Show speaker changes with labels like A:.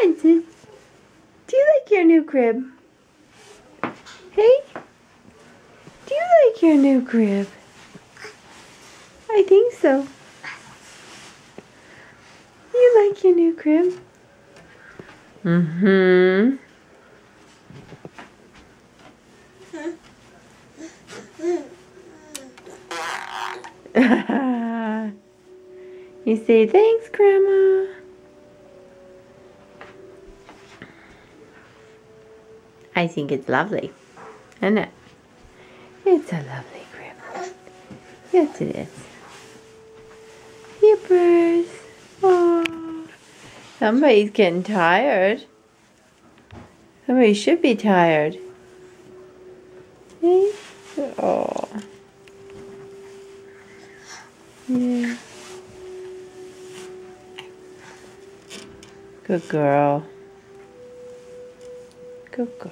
A: Princess, do you like your new crib? Hey? Do you like your new crib? I think so. You like your new crib? Mm-hmm. You say, thanks, Grandma. I think it's lovely, isn't it? It's a lovely crib. Yes, it is. Yippers. Oh, somebody's getting tired. Somebody should be tired. Hey? Oh. Yeah. Good girl. Good girl.